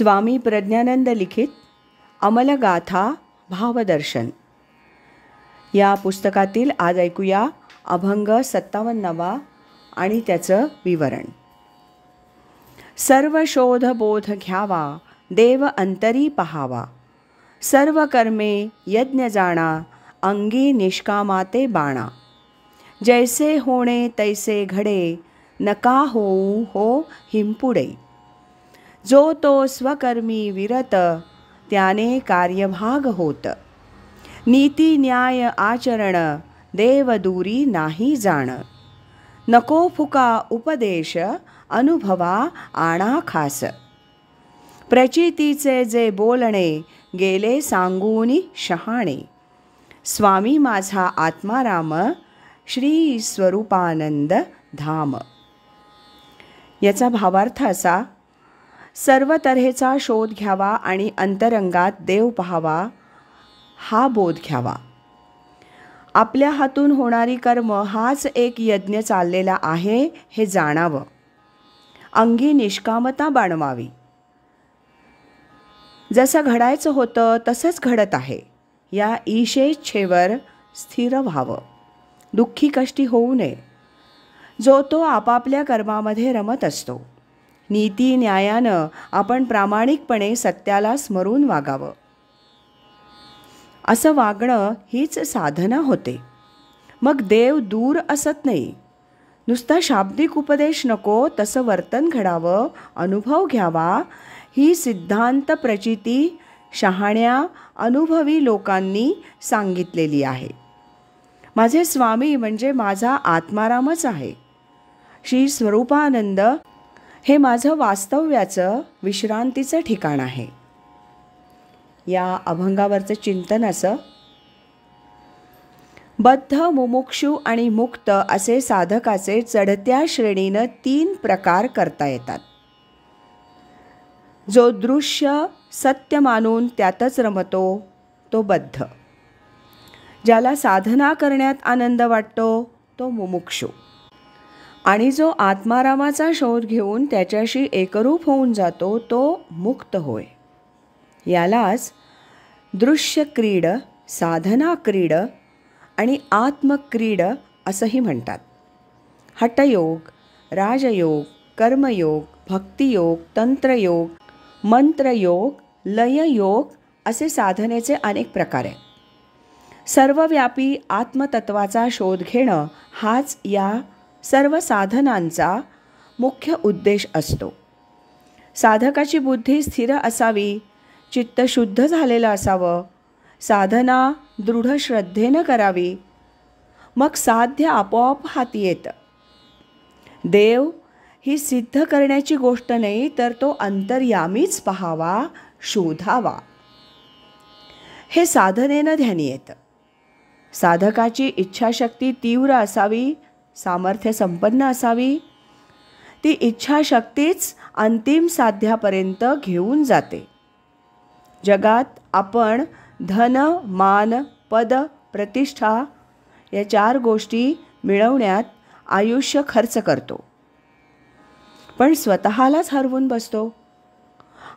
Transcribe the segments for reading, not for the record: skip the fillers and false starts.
स्वामी प्रज्ञानंद लिखित अमलगाथा भावदर्शन या पुस्तकातील आज ऐकूया अभंग 57वा आणि त्याचं विवरण. सर्व शोध बोध घ्यावा, देव अंतरी पहावा. सर्व कर्मे यज्ञ जाणा, अंगी निष्कामाते बाणा. जैसे होणे तैसे घडे, नका होऊ हो हिंपुडे. जो तो स्वकर्मी विरत, त्याने कार्यभाग होत. नीती न्याय आचरण, देवदूरी नाही जाण. नको फुका उपदेश, अनुभवा आणा खास. प्रचितीचे जे बोलणे, गेले सांगूनी शहाणे. स्वामी माझा आत्माराम, श्री स्वरूपानंद धाम. याचा भावार्थ असा: सर्व तऱ्हेचा शोध घ्यावा आणि अंतरंगात देव पाहावा, हा बोध घ्यावा. आपल्या हातून होणारी कर्म हाच एक यज्ञ चाललेला आहे हे जाणावं. अंगी निष्कामता बाणवावी. जसं घडायचं होतं तसंच घडत आहे या ईशेच्छेवर स्थिर व्हावं. दुःखी कष्टी होऊ नये. जो तो आपापल्या कर्मामध्ये रमत असतो. नीती न्यायानं आपण प्रामाणिकपणे सत्याला स्मरून वागावं. असं वागणं हीच साधना होते. मग देव दूर असत नाही. नुसता शाब्दिक उपदेश नको, तसं वर्तन घडावं, अनुभव घ्यावा. ही सिद्धांत प्रचिती शहाण्या अनुभवी लोकांनी सांगितलेली आहे. माझे स्वामी म्हणजे माझा आत्मारामच आहे. श्री स्वरूपानंद हे माझं वास्तव्याचं विश्रांतीचं ठिकाण आहे. या अभंगावरचं चिंतन असं: बद्ध, मुमुक्षु आणि मुक्त असे साधकाचे चढत्या श्रेणीनं 3 प्रकार करता येतात. जो दृश्य सत्य मानून त्यातच रमतो तो बद्ध. ज्याला साधना करण्यात आनंद वाटतो तो मुमुक्षु. आणि जो आत्मारामाचा शोध घेऊन त्याच्याशी एकरूप होऊन जातो तो मुक्त होय. यालाच दृश्य क्रीड, साधना क्रीड आणि आत्मक्रीड असंही म्हणतात. हठयोग, राजयोग, कर्मयोग, भक्तियोग, तंत्रयोग, मंत्रयोग, लययोग असे साधनेचे अनेक प्रकार आहेत. सर्वव्यापी आत्मतत्वाचा शोध घेणं हाच या सर्व साधनांचा मुख्य उद्देश असतो. साधकाची बुद्धी स्थिर असावी, चित्त शुद्ध झालेलं असावं, साधना दृढ श्रद्धेनं करावी. मग साध्य आपोआप हाती येतं. देव ही सिद्ध करण्याची गोष्ट नाही, तर तो अंतर्यामीच पाहावा, शोधावा. हे साधनेनं ध्यानी येतं. साधकाची इच्छाशक्ती तीव्र असावी, सामर्थ्य संपन्न असावी. ती इच्छाशक्तीच अंतिम साध्यापर्यंत घेऊन जाते. जगात आपण धन, मान, पद, प्रतिष्ठा या 4 गोष्टी मिळवण्यात आयुष्य खर्च करतो, पण स्वतःलाच हरवून बसतो.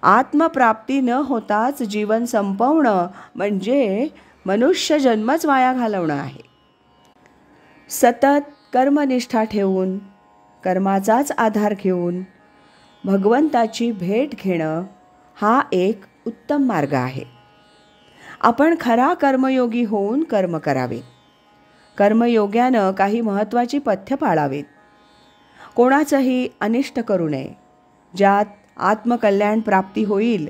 आत्मप्राप्ती न होताच जीवन संपवणं म्हणजे मनुष्य जन्मच वाया घालवणं आहे. सतत कर्मनिष्ठा ठेवून, कर्माचाच आधार घेऊन भगवंताची भेट घेणं हा एक उत्तम मार्ग आहे. आपण खरा कर्मयोगी होऊन कर्म करावे. कर्मयोग्यानं काही महत्त्वाची पथ्य पाळावीत. कोणाचंही अनिष्ट करू नये. ज्यात आत्मकल्याण प्राप्ती होईल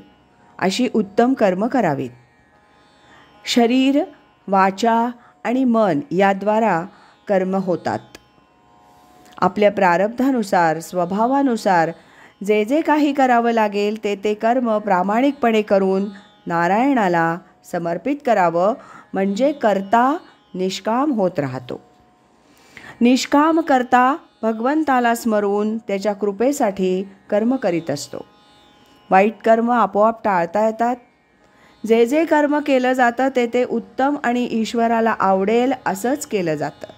अशी उत्तम कर्म करावीत. शरीर, वाचा आणि मन याद्वारा कर्म होतात. आपल्या प्रारब्धानुसार, स्वभावानुसार जे जे काही करावं लागेल ते ते कर्म प्रामाणिकपणे करून नारायणाला समर्पित करावं, म्हणजे कर्ता निष्काम होत राहतो. निष्काम कर्ता भगवंताला स्मरून त्याच्या कृपेसाठी कर्म करीत असतो. वाईट कर्म आपोआप टाळता येतात. जे जे कर्म केलं जातं ते ते उत्तम आणि ईश्वराला आवडेल असंच केलं जातं.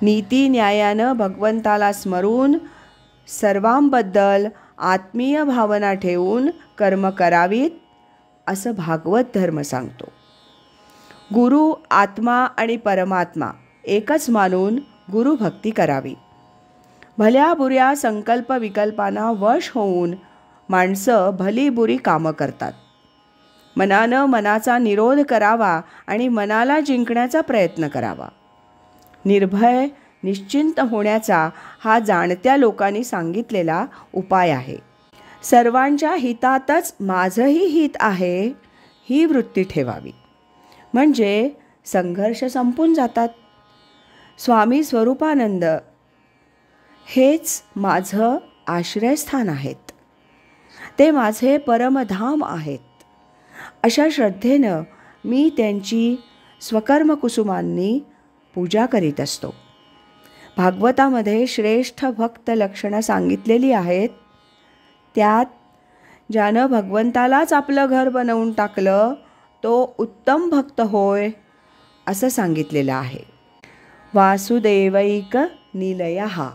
नीती न्यायानं भगवंताला स्मरून सर्वांबद्दल आत्मीय भावना ठेवून कर्म करावीत असं भागवत धर्म सांगतो. गुरु आत्मा आणि परमात्मा एकच मानून गुरुभक्ती करावी. भल्या बुऱ्या संकल्प विकल्पांना वश होऊन माणसं भली बुरी कामं करतात. मनानं मनाचा निरोध करावा आणि मनाला जिंकण्याचा प्रयत्न करावा. निर्भय निश्चिंत होण्याचा हा जाणत्या लोकांनी सांगितलेला उपाय आहे. सर्वांच्या हितातच माझंही हित आहे ही वृत्ती ठेवावी, म्हणजे संघर्ष संपून जातात. स्वामी स्वरूपानंद हेच माझं आश्रयस्थान आहेत, ते माझे परमधाम आहेत. अशा श्रद्धेनं मी त्यांची स्वकर्मकुसुमांनी पूजा करीत असतो. भागवतामध्ये श्रेष्ठ भक्त लक्षणं सांगितलेली आहेत. त्यात ज्यानं भगवंतालाच आपलं घर बनवून टाकलं तो उत्तम भक्त होय असं सांगितलेलं आहे. वासुदेवैक निलयः.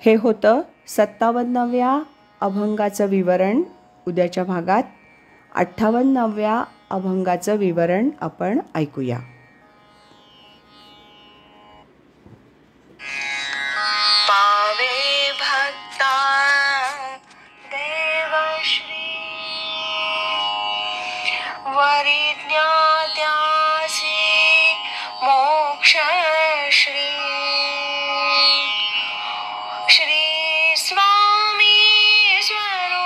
हे होतं 57व्या अभंगाचं विवरण. उद्याच्या भागात 58व्या अभंगाचं विवरण आपण ऐकूया. पावे भक्ता देवश्री वरिज्ञात्यासी मोक्षश्री श्री स्वामी स्वरूपानंद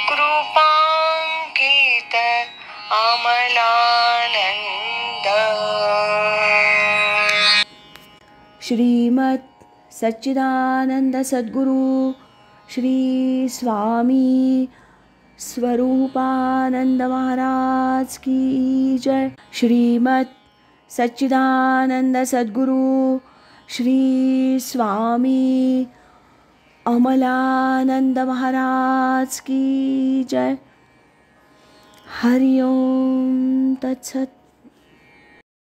कृपांकित अमलानंद. श्रीमद सच्चिदानंद सद्गुरु श्री स्वामी स्वरूपानंद महाराज की जय. श्रीमद सच्चिदानंद सद्गुरु श्री स्वामी अमलानंद महाराज की जय. हरि ओम तत्सत.